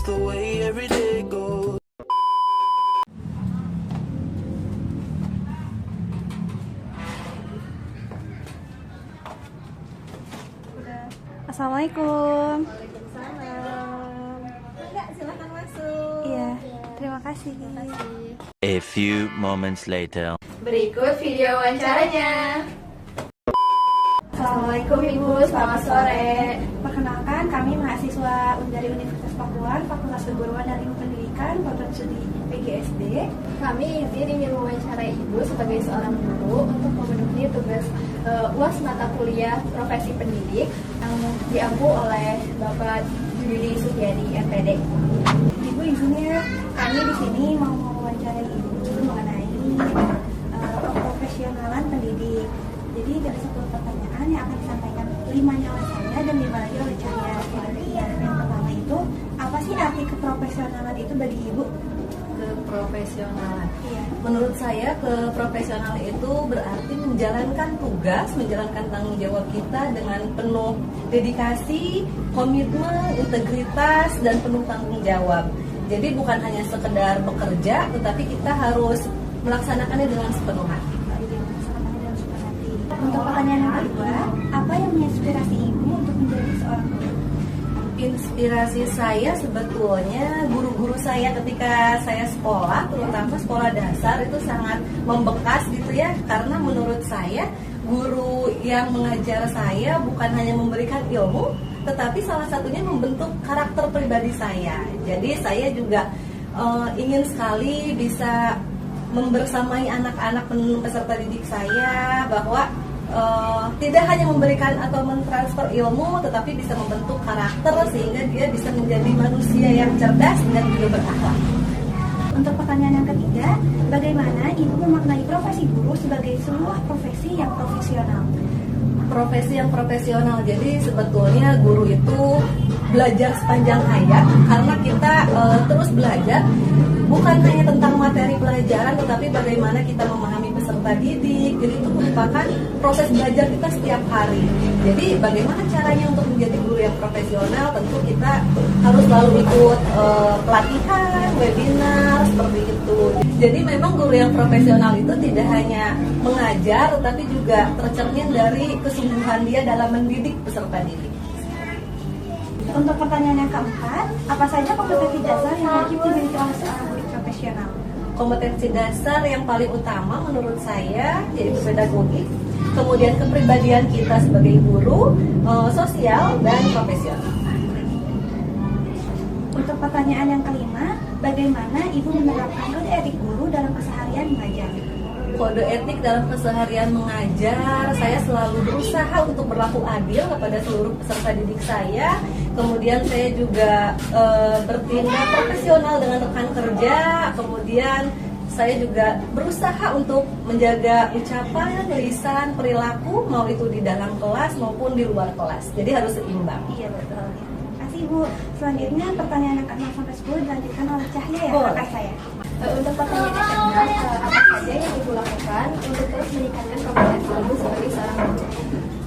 the way every day goes. Assalamualaikum. Waalaikumsalam. Enggak, silakan masuk. Iya, terima kasih. A few moments later. Berikut video wawancaranya. Assalamualaikum Ibu, selamat sore. Perkenalkan, kami mahasiswa dari Universitas Pakuan, Fakultas Keguruan dan Ilmu Pendidikan, program studi PGSD. Kami izin ingin mewawancarai Ibu sebagai seorang guru untuk memenuhi tugas UAS mata kuliah profesi pendidik yang diampu oleh Bapak Yudi Sugiadi, MPD. Ibu izinnya, kami di sini mau mewawancarai Ibu mengenai profesionalan pendidik. Jadi dari 10 pertanyaan yang akan disampaikan 5-nya oleh saya dan 5 lagi oleh saya. Yang pertama itu, apa sih arti keprofesionalan itu bagi Ibu? Keprofesionalan. Iya. Menurut saya keprofesional itu berarti menjalankan tugas, menjalankan tanggung jawab kita dengan penuh dedikasi, komitmen, integritas dan penuh tanggung jawab. Jadi bukan hanya sekedar bekerja, tetapi kita harus melaksanakannya dengan sepenuh hati. Untuk pertanyaan yang kedua, apa yang menginspirasi Ibu untuk menjadi seorang guru? Inspirasi saya sebetulnya guru-guru saya ketika saya sekolah, terutama sekolah dasar itu sangat membekas gitu ya. Karena menurut saya guru yang mengajar saya bukan hanya memberikan ilmu, tetapi salah satunya membentuk karakter pribadi saya. Jadi saya juga ingin sekali bisa membersamai anak-anak peserta didik saya bahwa tidak hanya memberikan atau mentransfer ilmu, tetapi bisa membentuk karakter sehingga dia bisa menjadi manusia yang cerdas dan juga berakhlak. Untuk pertanyaan yang ketiga, bagaimana Ibu memaknai profesi guru sebagai sebuah profesi yang profesional? Profesi yang profesional, jadi sebetulnya guru itu belajar sepanjang hayat karena kita terus belajar bukan hanya tentang materi pelajaran, tetapi bagaimana kita memahami peserta didik. Jadi itu merupakan proses belajar kita setiap hari. Jadi bagaimana caranya untuk menjadi guru yang profesional? Tentu kita harus selalu ikut pelatihan, webinar, seperti itu. Jadi memang guru yang profesional itu tidak hanya mengajar, tetapi juga tercermin dari kesungguhan dia dalam mendidik peserta didik. Untuk pertanyaan yang keempat, apa saja kompetensi dasar yang wajib dimiliki oleh seorang guru profesional? Kompetensi dasar yang paling utama menurut saya yaitu pedagogik, kemudian kepribadian kita sebagai guru, sosial dan profesional. Untuk pertanyaan yang kelima, bagaimana Ibu menerapkan kode etik guru dalam keseharian mengajar? Kode etik dalam keseharian mengajar, saya selalu berusaha untuk berlaku adil kepada seluruh peserta didik saya. Kemudian saya juga bertindak profesional dengan rekan kerja. Kemudian saya juga berusaha untuk menjaga ucapan, lisan, perilaku, mau itu di dalam kelas maupun di luar kelas. Jadi harus seimbang. Iya betul. Terima kasih Ibu. Selanjutnya pertanyaan yang ke-6 sampai 10 dilanjutkan oleh Cahya ya, Boleh. kakak saya. Untuk pertanyaan yang ke-6, apa saja yang Ibu lakukan untuk terus meningkatkan kompetensi Ibu sebagai seorang guru?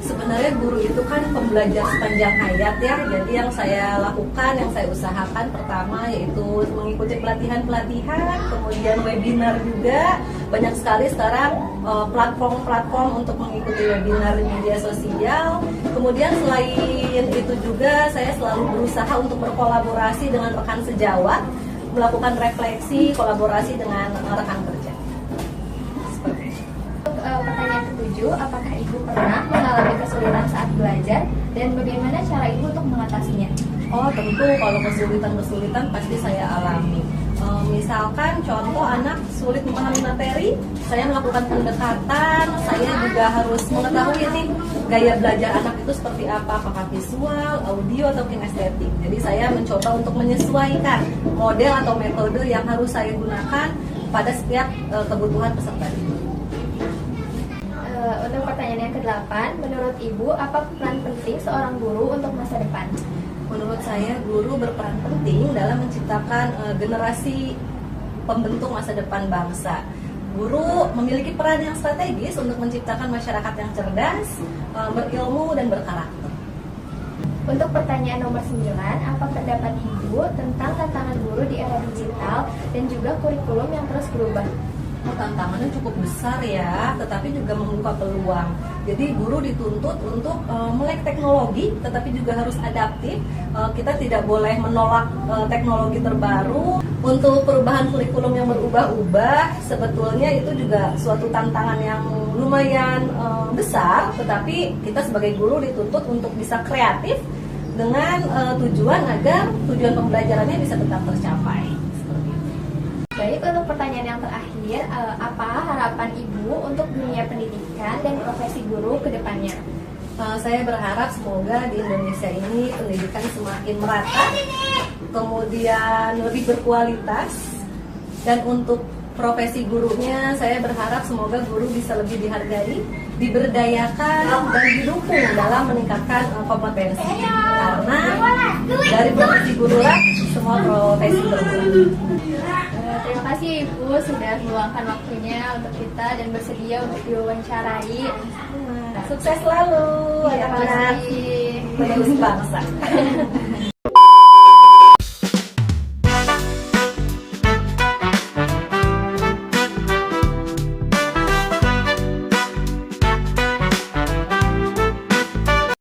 Sebenarnya guru itu kan pembelajar sepanjang hayat ya. Jadi yang saya lakukan, yang saya usahakan pertama yaitu mengikuti pelatihan-pelatihan, kemudian webinar juga. Banyak sekali sekarang platform-platform untuk mengikuti webinar di media sosial. Kemudian selain itu juga saya selalu berusaha untuk berkolaborasi dengan rekan sejawat, melakukan refleksi, kolaborasi dengan rekan kerja. Seperti itu. Untuk pertanyaan ke-7, apakah Ibu pernah mengalami kesulitan saat belajar dan bagaimana cara Ibu untuk mengatasinya? Oh tentu, kalau kesulitan-kesulitan pasti saya alami. Misalkan contoh anak sulit memahami materi, saya melakukan pendekatan, saya juga harus mengetahui nih gaya belajar anak itu seperti apa, apakah visual, audio, atau kinestetik. Jadi saya mencoba untuk menyesuaikan model atau metode yang harus saya gunakan pada setiap kebutuhan peserta didik. Untuk pertanyaan yang ke-8, menurut Ibu, apa peran penting seorang guru untuk masa depan? Menurut saya guru berperan penting dalam menciptakan generasi pembentuk masa depan bangsa. Guru memiliki peran yang strategis untuk menciptakan masyarakat yang cerdas, berilmu dan berkarakter. Untuk pertanyaan nomor 9, apa pendapat Ibu tentang tantangan guru di era digital dan juga kurikulum yang terus berubah? Tantangannya cukup besar ya, tetapi juga membuka peluang. Jadi guru dituntut untuk melek teknologi, tetapi juga harus adaptif. Kita tidak boleh menolak teknologi terbaru. Untuk perubahan kurikulum yang berubah-ubah, sebetulnya itu juga suatu tantangan yang lumayan besar, tetapi kita sebagai guru dituntut untuk bisa kreatif dengan tujuan agar tujuan pembelajarannya bisa tetap tercapai. Baik, untuk pertanyaan yang terakhir, apa harapan Ibu untuk dunia pendidikan dan profesi guru ke depannya? Saya berharap semoga di Indonesia ini pendidikan semakin merata, kemudian lebih berkualitas, dan untuk profesi gurunya saya berharap semoga guru bisa lebih dihargai, diberdayakan, dan didukung dalam meningkatkan kompetensi. Karena dari profesi gurulah semua profesi berguna. Terima kasih Ibu sudah meluangkan waktunya untuk kita dan bersedia untuk diwawancarai. Sukses selalu Terima anak-anak kasih. penerus bangsa.